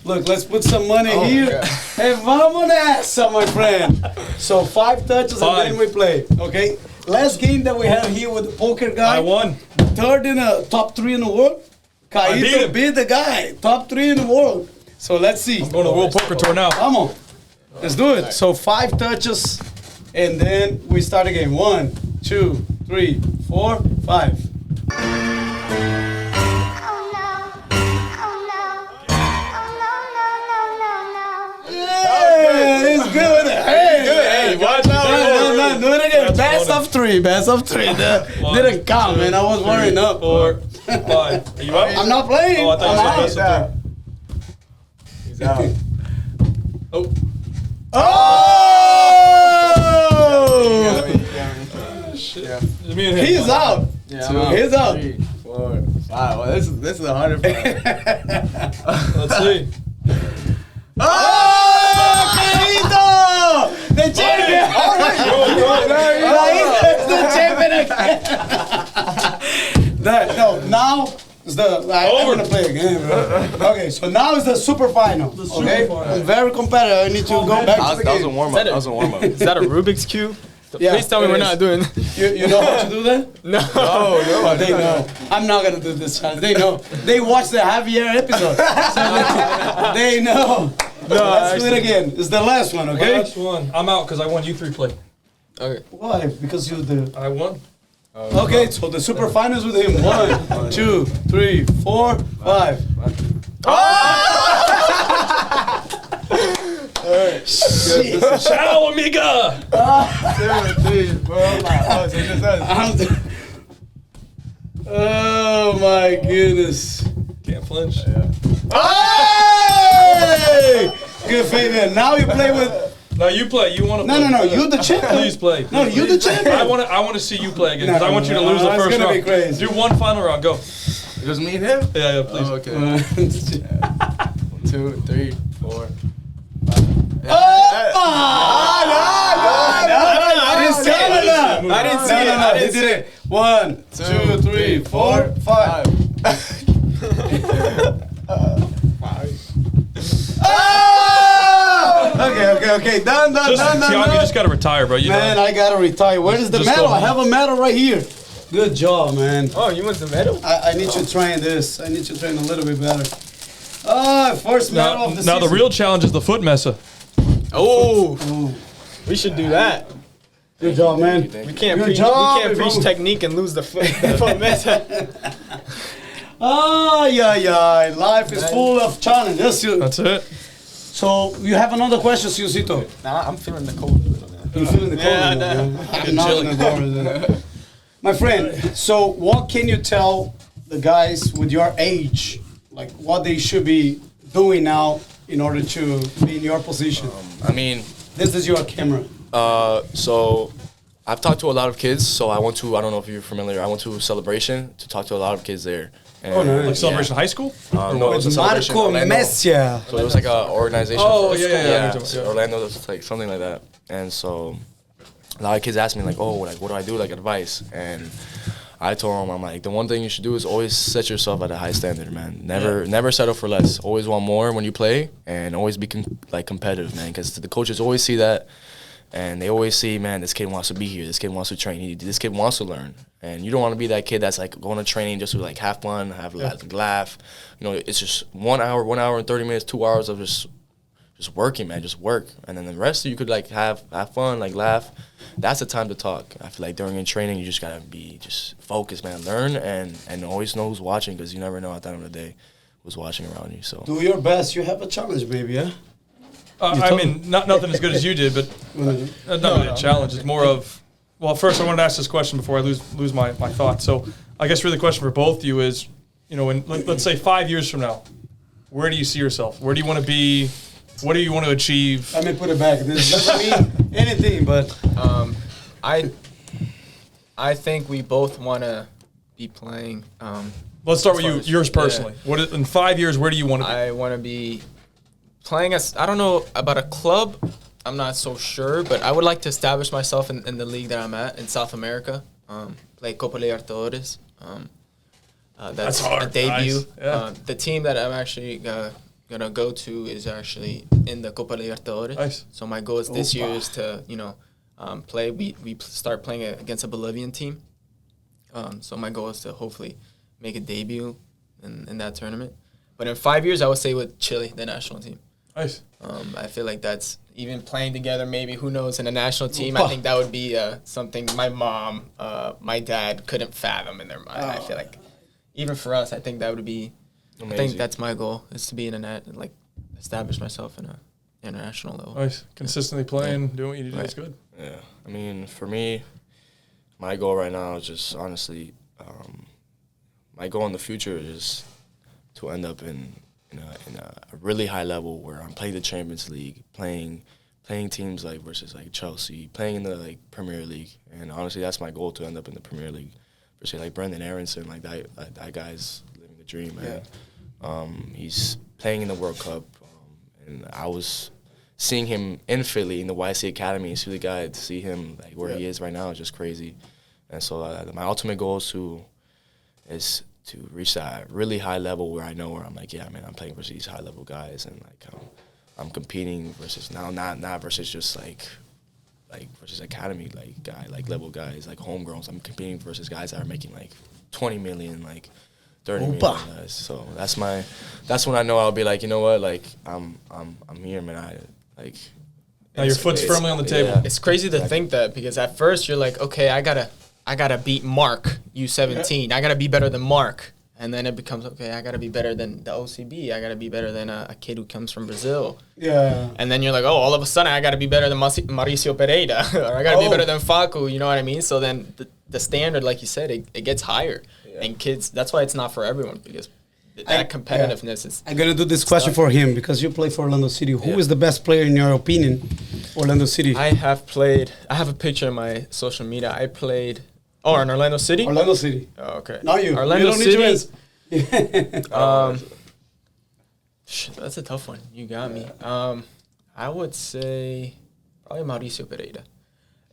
Look, let's put some money here. Hey, vamos nessa, my friend. So 5 touches and then we play. Okay. Last game that we have here with the poker guy. I won. Third in the top 3 in the world. Kaito beat the guy, top 3 in the world. So let's see. I'm going to the World Poker Tour now. Come on. Let's do it. So 5 touches, and then we start again. 1, 2, 3, 4, 5. Yeah, it's good. Hey, watch no, do it again. Best of 3. Didn't count, man. I was worrying up. 4, 5. Are you up? I'm not playing. Oh, I thought you said best of 3. He's out. Oh. Oh! Shit. Yeah. It's me and him. He's out. Yeah, He's out. 3, 4, 5. Well, this is 100. Let's see. Oh, Carito! The champion! The champion again. No, now is I'm gonna play again, bro. Okay, so now is the super final. Okay, I'm very competitive. I need to go back to the That was a game. warm up. That was a warm up. Is that a Rubik's Cube? Yeah, Please tell me it we're is. not doing. You know how to do that? No. Oh, they know. I'm not gonna do this challenge. They know. They watched the Javier episode, so they know. No, let's do it again. It's the last one, okay? Last one. I'm out because I won. You 3 play. Okay. Why? Because you the. I won. Okay, so the super finals with him. 1, 2, 3, 4, 5. Shit. Ciao, amiga. 7, 3, 4, 5. So just us. Oh my goodness. Can't flinch. Hey! Good Favian. Now you play with. No, you play. You want to play. No. You the champion. Please play. No, you the champion. I want to see you play again because No, I want you to lose the it's first gonna round. be crazy. Do 1 final round. Go. It was me and him? Yeah, please. Oh, okay. 2, 3, 4. I didn't see it. I didn't see it. 1, 2, 3, 4, 5. Okay. Done. Tiago, you just got to retire, bro. You Man, know. I gotta retire. Where is the Just medal? go I home. have a medal right here. Good job, man. Oh, you want the medal? I need to train this. I need to train a little bit better. First medal of the Now the season. real challenge is the foot mesa. Oh, we should do that. Good job, man. We can't Good preach. job, We can't preach everyone. technique and lose the foot method. Life is full of challenges. That's it. So you have another question, Siosito? Nah, I'm feeling the cold a little bit. You feeling the cold? Yeah, man? I'm not gonna go over there. My friend, so what can you tell the guys with your age, like what they should be doing now in order to be in your position? I mean, This is your camera. so I've talked to a lot of kids. So I went to, I don't know if you're familiar, I went to Celebration to talk to a lot of kids there. And, Oh, nice. Like Celebration High School? No, it was a Celebration Marco Orlando. Messia. So it was like an organization. Oh, for yeah, school. yeah, yeah. So Orlando was like something like that. And so a lot of kids asked me like, oh, like what do I do, like advice? And I told them, I'm like, the one thing you should do is always set yourself at a high standard, man. Never settle for less. Always want more when you play, and always be competitive, man. Because the coaches always see that, and they always see, man, this kid wants to be here. This kid wants to train. This kid wants to learn. And you don't want to be that kid that's like going to training just to like have fun, laugh. You know, it's just 1 hour and 30 minutes, 2 hours of just working, man, just work. And then the rest of you could like have fun, like laugh. That's the time to talk. I feel like during training, you just gotta be just focused, man. Learn and always know who's watching, because you never know at the end of the day who's watching around you. So Do your best. You have a challenge, maybe, yeah? I mean, nothing as good as you did, but not really a challenge. It's more of, well, first I wanted to ask this question before I lose my thoughts. So I guess really the question for both of you is, you know, let's say 5 years from now, where do you see yourself? Where do you want to be? What do you want to achieve? Let me put it back. This doesn't mean anything, but I think we both want to be playing. Let's start with as- yours personally. yeah. In 5 years, where do you want to be? I want to be playing I don't know about a club. I'm not so sure, but I would like to establish myself in the league that I'm at in South America. Play Copa Libertadores. That's hard. a debut. Nice. Yeah. The team that I'm actually gonna go to is actually in the Copa Libertadores. Nice. So my goal is this Opa. year is to play. We start playing against a Bolivian team. So my goal is to hopefully make a debut in that tournament. But in 5 years, I would say with Chile, the national team. Nice. I feel like that's even playing together. Maybe who knows in a national team. I think that would be something my mom, my dad couldn't fathom in their mind. I feel like even for us, I think that would be. amazing. I think that's my goal is to be in a net and like establish myself in a international level. Nice. Consistently playing, doing what you do is good. Yeah, I mean, for me, my goal right now is just honestly, my goal in the future is to end up in a really high level where I'm playing the Champions League, playing teams like versus like Chelsea, playing in the like Premier League, and honestly, that's my goal, to end up in the Premier League versus like Brendan Aronson, like that guy's living the dream, man. He's playing in the World Cup, and I was seeing him in Philly in the YC Academy. He's really guy to see him like where he is right now is just crazy, and so my ultimate goal is to reach that really high level where I know where I'm like, yeah, man, I'm playing versus these high level guys, and like I'm competing versus not versus just like versus academy like level guys like homegrowns. I'm competing versus guys that are making like 20 million, like 30 million guys. So that's when I know I'll be like, you know what, like I'm here, man. Now your foot's firmly on the table. Yeah. It's crazy to think that, because at first you're like, okay, I gotta beat Mark U17. I gotta be better than Mark, and then it becomes, okay, I gotta be better than the OCB. I gotta be better than a kid who comes from Brazil. yeah. And then you're like, oh, all of a sudden I gotta be better than Mauricio Pereira, or I gotta be better than Facu. You know what I mean? So then the standard, like you said, it gets higher, and kids. That's why it's not for everyone, because that competitiveness is. I'm gonna do this question for him because you play for Orlando City. Who is the best player in your opinion? Orlando City. I have a picture in my social media. I played. Oh, in Orlando City. Orlando City. Oh, okay. Not you. Orlando You don't City. need to answer. That's a tough one. You got me. I would say probably Mauricio Pereira.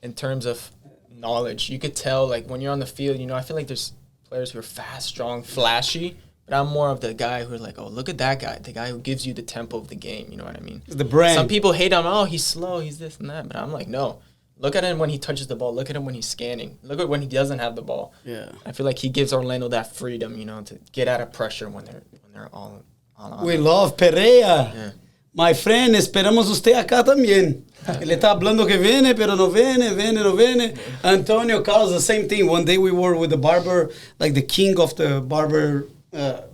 In terms of knowledge, you could tell, like, when you're on the field, I feel like there's players who are fast, strong, flashy, but I'm more of the guy who's like, oh, look at that guy, the guy who gives you the tempo of the game. You know what I mean? The brand. Some people hate him. Oh, he's slow, he's this and that. But I'm like, no. Look at him when he touches the ball. Look at him when he's scanning. Look at when he doesn't have the ball. Yeah. I feel like he gives Orlando that freedom, to get out of pressure when they're all on. We love Pereira. Yeah. My friend, esperamos usted acá también. Ele está hablando que viene, pero no viene. Antonio Carlos, the same thing. One day we were with the barber, like the king of the barber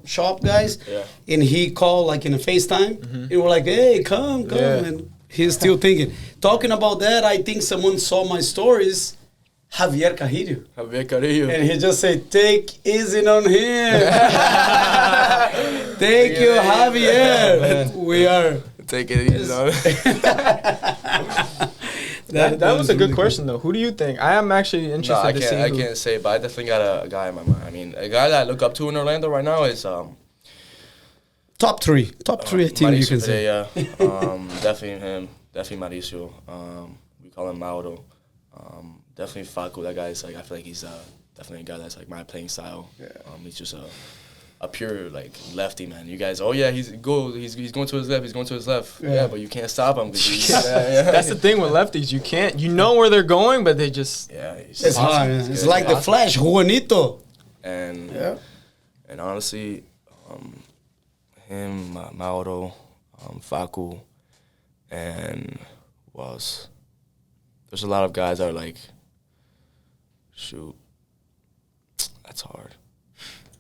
shop guys, and he called like in a FaceTime, and we're like, hey, come, and he's still thinking. Talking about that, I think someone saw my stories, Javier Carrillo. And he just said, take easy on him. Thank you, Javier. We are... Take it easy on That was a good question, though. Who do you think? I am actually interested to see. I can't say, but I definitely got a guy in my mind. I mean, a guy that I look up to in Orlando right now is top three. I think Mauricio you can say. Definitely him. Definitely Mauricio. We call him Mauro. Definitely Facu. That guy is like, I feel like he's definitely a guy that's like my playing style. He's just a pure like lefty, man. You guys, he's going to his left. He's going to his left. Yeah, but you can't stop him. That's the thing with lefties. You can't. You know where they're going, but they just. Yeah, it's hard. It's like the Flash, Juanito. And honestly, him, Mauro, Facu, and who else? There's a lot of guys that are like, shoot, that's hard.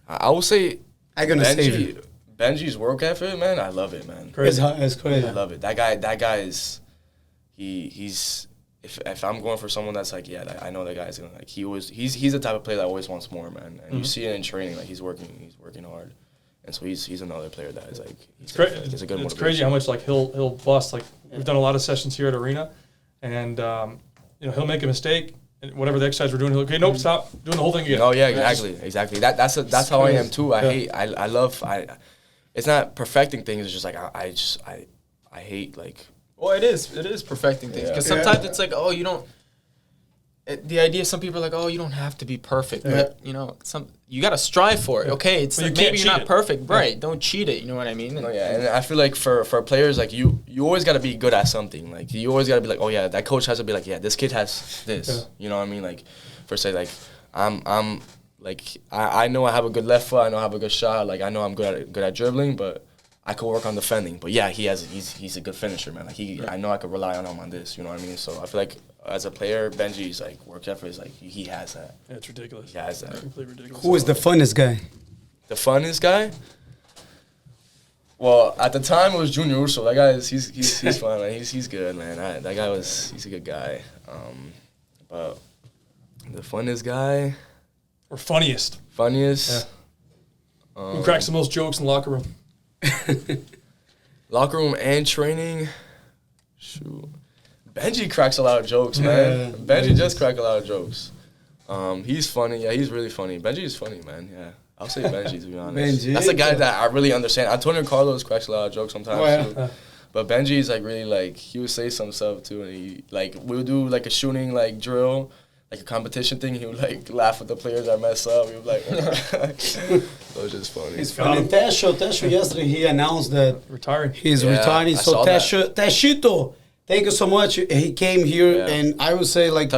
I would say Benji's work ethic, man. I love it, man. It's crazy. I love it. That guy is, he's. If I'm going for someone that's like, I know that guy's gonna like. He's the type of player that always wants more, man. And you see it in training, like he's working hard, and so he's another player that is like. He's a good motivation. It's crazy how much like he'll bust. Like we've done a lot of sessions here at Arena, and he'll make a mistake. And whatever the exercise we're doing, he'll nope, stop doing the whole thing again. Oh yeah, exactly. That's how I am too. I love. It's not perfecting things. It's just like I hate like. Well, it is perfecting things because sometimes it's like, oh, you don't. The idea of some people are like, oh, you don't have to be perfect, but you got to strive for it. Okay, it's like maybe you're not perfect, right? Don't cheat it. You know what I mean? And I feel like for players like you always got to be good at something. Like you always got to be like, oh yeah, that coach has to be like, yeah, this kid has this. Yeah. You know what I mean? Like for say like I'm like I know I have a good left foot. I know I have a good shot. Like I know I'm good at dribbling, but I could work on defending. But yeah, he's a good finisher, man. Like I know I could rely on him on this. You know what I mean? So I feel like. As a player, Benji's like work effort is like he has that. Yeah, it's ridiculous. He has that. Completely ridiculous. Who is the funnest guy? The funnest guy? Well, at the time it was Junior Urso. That guy he's fun, man. He's good, man. That guy he's a good guy. But the funnest guy or funniest. Funniest. Yeah. Who cracks the most jokes in the locker room? Locker room and training. Shoot. Benji cracks a lot of jokes, man. Benji just cracks a lot of jokes. He's funny. Yeah, he's really funny. Benji is funny, man. Yeah. I'll say Benji, to be honest. That's a guy that I really understand. Antonio Carlos cracks a lot of jokes sometimes, too. But Benji's, like, really, like, he would say some stuff, too. And he, like, we'll do, like, a shooting, like, drill, like, a competition thing. He would, like, laugh with the players that mess up. He would, like, it was just funny. He's funny. Tesho, yesterday, he announced that retiring. He's retiring. So, Teshito. Thank you so much. He came here, and I would say, like,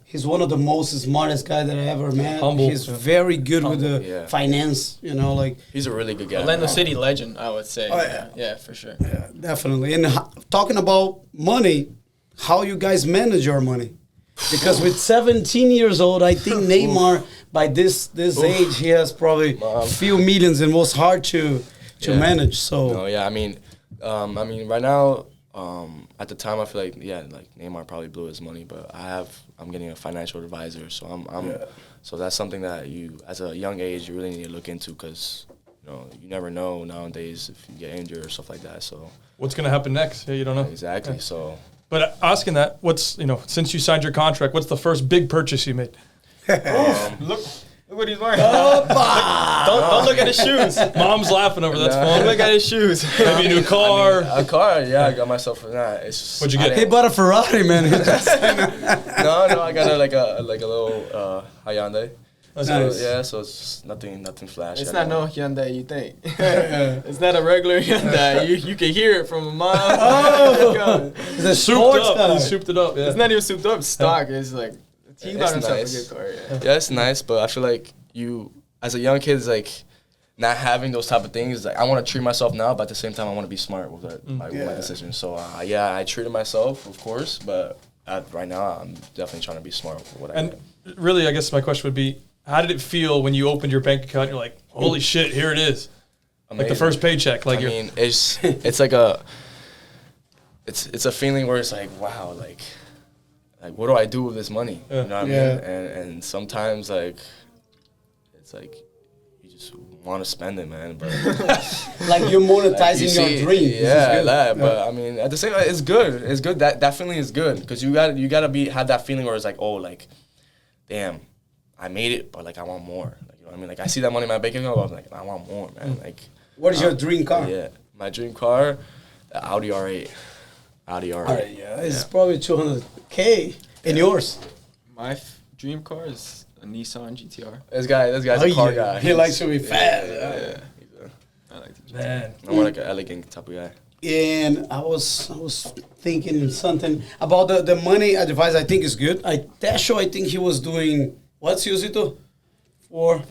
he's one of the most smartest guys that I ever met. Humble. He's very good with the finance, like. He's a really good guy. Orlando City legend, I would say. Oh, yeah. Yeah, for sure. Yeah, definitely. And talking about money, how you guys manage your money? Because with 17 years old, I think Neymar, by this age, he has probably a few millions and was hard to manage. So. No, yeah, I mean, right now. At the time, I feel like Neymar probably blew his money, but I'm getting a financial advisor, so so that's something that you, as a young age, you really need to look into because you never know nowadays if you get injured or stuff like that. So what's gonna happen next? Yeah, you don't know exactly. Yeah. So, but asking that, what's since you signed your contract, what's the first big purchase you made? Look what he's wearing. Don't look at his shoes. Mom's laughing over that phone. Look at his shoes. Maybe a new car. A car, yeah. I got myself for that. What'd you get? He bought a Ferrari, man. No, I got a little Hyundai. That's nice. Yeah, so it's nothing flashy. It's not no Hyundai you think. It's not a regular Hyundai. You can hear it from a mile. Oh, it's a sports car. He souped it up. Yeah. It's not even souped up. It's stock. It's like. He got himself a good car, yeah, it's nice, but I feel like you, as a young kid, is like not having those type of things. Like I want to treat myself now, but at the same time, I want to be smart with my decisions. So I treated myself, of course, but right now, I'm definitely trying to be smart with what I do. And really, I guess my question would be, how did it feel when you opened your bank account? You're like, holy shit, here it is. Amazing. Like the first paycheck. Like I mean, it's like a feeling where it's like, wow, like what do I do with this money? You know what I mean? And sometimes like it's like you just want to spend it, man. But like you're monetizing your dream. Yeah, that. But I mean, at the same time, it's good. It's good. That feeling is good because you gotta have that feeling where it's like, oh, like, damn, I made it, but like I want more. Like, you know what I mean? Like I see that money in my bank account, I was like, I want more, man. Like, what is your dream car? Yeah, my dream car, the Audi R8. Audi R8. All right, it's probably 200K. And yours? My dream car is a Nissan GTR. This guy's a car guy. He likes to be fast. I like to man. I'm more like an elegant type of guy. And I was thinking something about the money advice. I think is good. Tesho, I think he was doing what's Yusito? 4.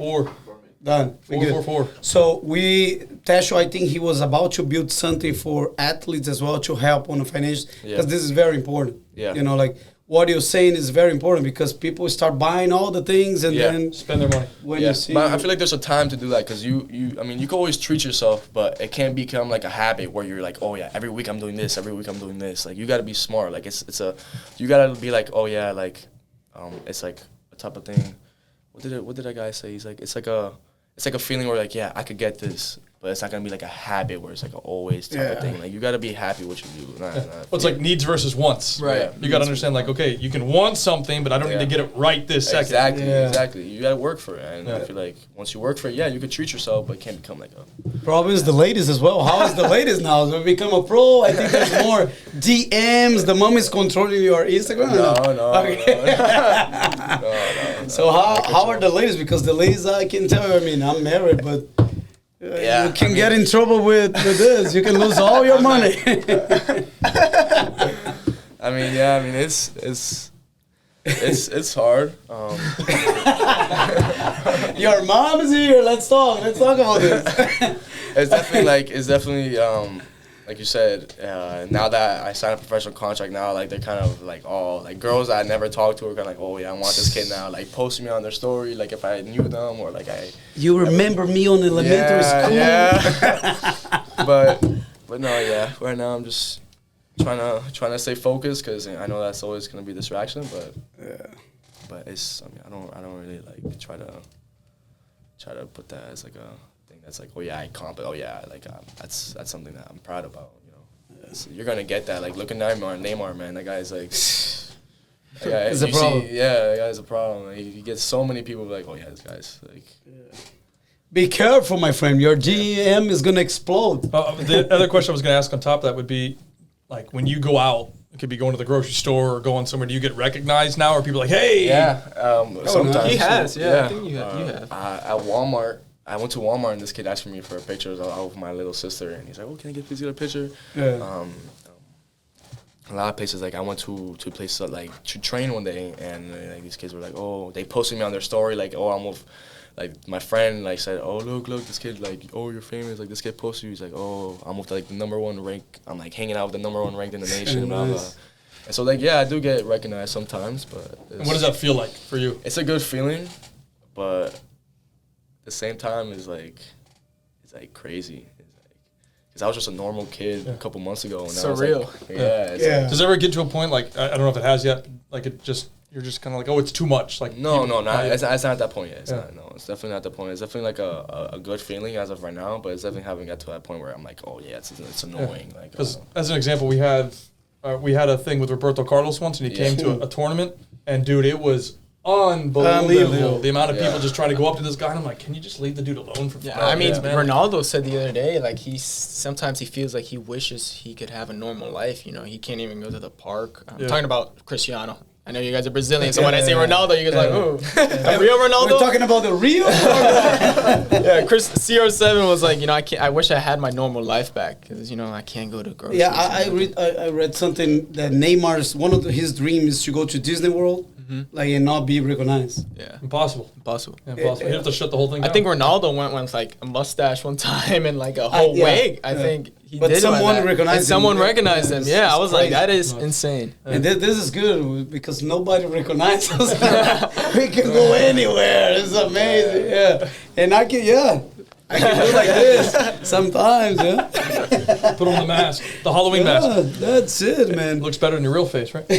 Done. 4. So Tesho, I think he was about to build something for athletes as well to help on the financials because this is very important. Yeah. You know, like what you're saying is very important because people start buying all the things and then spend their money. When you see, but I feel like there's a time to do that because I mean, you can always treat yourself, but it can't become like a habit where you're like, oh yeah, every week I'm doing this, every week I'm doing this. Like you got to be smart. Like you got to be like, oh yeah, like, it's like a type of thing. What did that guy say? He's like, it's like a feeling where like, yeah, I could get this, but it's not gonna be like a habit where it's like an always type of thing. Like you gotta be happy what you do. Well, it's like needs versus wants. Right. Yeah. You gotta understand like, okay, you can want something, but I don't need to get it right this second. Exactly. You gotta work for it, and I feel like once you work for it, you could treat yourself, but it can't become like a. Problem is the ladies as well. How is the ladies now? So we become a pro. I think there's more DMs. The mom is controlling your Instagram. No. So how are the ladies? Because the ladies, I can tell you. I mean, I'm married, but you can get in trouble with this. You can lose all your money. I mean, it's hard. Your mom is here. Let's talk about this. It's definitely like you said, now that I signed a professional contract now, like they're kind of like all like girls that I never talked to are kind of like, oh yeah, I want this kid now, like posting me on their story, like if I knew them or like You remember me on elementary school? Yeah. but no, right now I'm just trying to stay focused because I know that's always gonna be a distraction, but it's, I mean, I don't really like try to put that as like a thing that's like, oh yeah, I accomplished, oh yeah, like that's something that I'm proud about, you know. So you're gonna get that, like look at Neymar, man, that guy's like, it's a problem. That guy's a problem. Like, he gets so many people like, oh yeah, this guy's like. Be careful, my friend. Your GM is gonna explode. The other question I was gonna ask on top of that would be, like when you go out, it could be going to the grocery store or going somewhere. Do you get recognized now, or people like, hey? Yeah, sometimes he has. Yeah, I think you have. At Walmart, I went to Walmart and this kid asked for me for a picture of my little sister, and he's like, "Oh, can I please get a picture?" Yeah. A lot of places, like I went to places like to train one day, and like these kids were like, "Oh," they posted me on their story, like, "Oh, I'm with." Like my friend like said, "Oh look, this kid, like, oh, you're famous, like this kid posted you." He's like, "Oh, I'm with like the #1 rank. I'm like hanging out with the #1 ranked in the nation." Blah, blah. And so like I do get recognized sometimes, but And what does that feel like for you? It's a good feeling, but at the same time it's like crazy. Because I was just a normal kid a couple months ago, and surreal. Does it ever get to a point like I don't know if it has yet, like you're just kind of like, oh, it's too much. Like no, it's not at that point yet. It's definitely not the point. It's definitely like a good feeling as of right now, but it's definitely haven't got to that point where I'm like, oh yeah, it's annoying. Like, because as an example, we had a thing with Roberto Carlos once, and he came to a tournament, and dude, it was unbelievable. The amount of people just trying to go up to this guy, and I'm like, can you just leave the dude alone for 5 minutes, man? Ronaldo said the other day, like sometimes he feels like he wishes he could have a normal life. You know, he can't even go to the park. I'm talking about Cristiano. I know you guys are Brazilian, so when I say Ronaldo, you guys are like, ooh. A real Ronaldo? We're talking about the real Yeah, CR7 was like, you know, I wish I had my normal life back because, you know, I can't go to groceries. Yeah, I read something that Neymar's, one of his dreams is to go to Disney World like and not be recognized. Yeah, Impossible. impossible. Impossible. You have to shut the whole thing I down. think Ronaldo went with like a mustache one time and like a whole yeah, wig. I yeah. think he But did it someone like that. recognized And someone him. recognized him. It's- Yeah, I it's was like, crazy. that is insane. And this is good because nobody recognizes us. We can go anywhere. It's amazing. Yeah. And I can do like this sometimes. Yeah. Put on the mask, the Halloween mask. That's it, man. Looks better than your real face, right? Way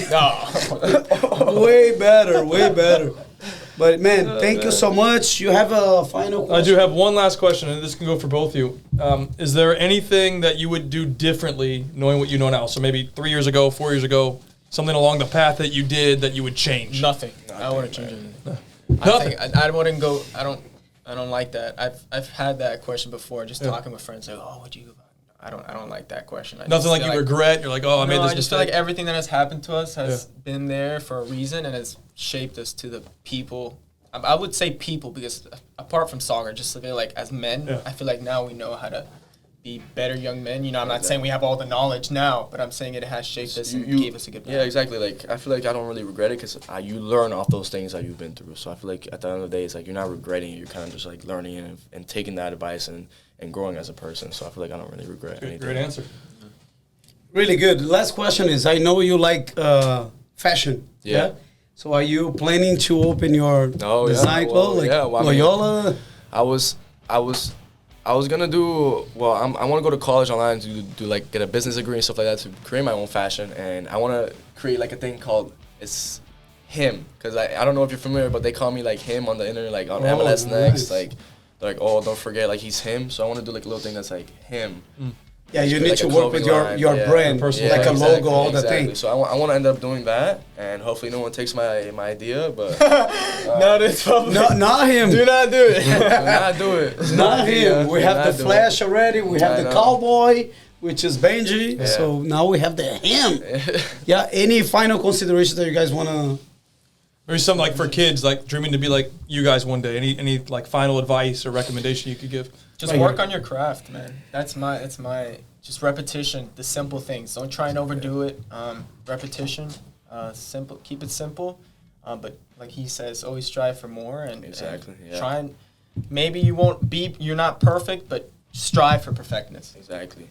better, way better. But man, thank you so much. You have a final question? I do have one last question, and this can go for both of you. Is there anything that you would do differently, knowing what you know now? So maybe 3 years ago, 4 years ago, something along the path that you did that you would change? Nothing. I wouldn't change anything. Nothing. I wouldn't go. I don't like that. I've had that question before. Just talking with friends, like, oh, what'd you? I don't like that question. I Nothing just like feel you regret. You're like, oh, I made this I just feel mistake. like everything that has happened to us has been there for a reason and has shaped us to the people. I would say people because apart from soccer, just feel like as men, I feel like now we know how to be better young men. You know, I'm not saying we have all the knowledge now, but I'm saying it has shaped us and gave us a good. Yeah, exactly. Like I feel like I don't really regret it because you learn off those things that you've been through. So I feel like at the end of the day, it's like you're not regretting it. You're kind of just like learning and taking that advice and growing as a person. So I feel like I don't really regret anything. Great answer. Really good. Last question is, I know you like fashion. Yeah. So are you planning to open your design club, like Loyola? I was gonna do I want to go to college online to do like get a business degree and stuff like that to create my own fashion, and I want to create like a thing called it's him, because I don't know if you're familiar, but they call me like him on the internet, like on MLS Next, like they're like, oh, don't forget, like he's him. So I want to do like a little thing that's like him. Yeah, you need like to a work with clothing your line, brand, like a logo, all the thing. So I want to end up doing that, and hopefully no one takes my idea, but Not it's probably Not him. do not do it. do not do it. It's Not him. We have the do it. Flash already. We have I the know. Cowboy, which is Benji. Yeah. So now we have the him. Yeah. Any final considerations that you guys wanna? Maybe something like for kids, like dreaming to be like you guys one day. Any like final advice or recommendation you could give? Just work on your craft, man. It's my just repetition, the simple things. Don't try and overdo it. Repetition, simple. Keep it simple, but like he says, always strive for more and try and maybe you're not perfect, but strive for perfectness. Exactly.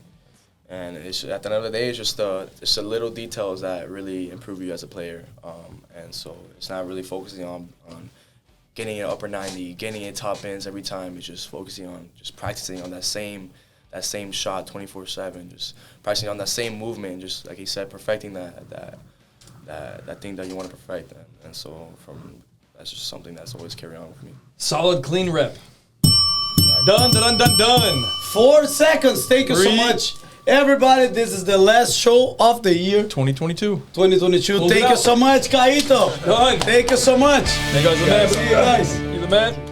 And it's at the end of the day, it's just the little details that really improve you as a player. And so it's not really focusing on getting an upper 90, getting it top ends every time. It's just focusing on just practicing on that same shot 24/7, just practicing on that same movement, just like he said, perfecting that thing that you want to perfect. And so that's just something that's always carry on with me. Solid, clean rep. Done. 4 seconds. Thank you so 3. much, everybody. This is the last show of the year 2022. 2022. Close it Thank you out. so much, Caito. Done. Thank you so much. You guys are the man. See you guys. You're the man.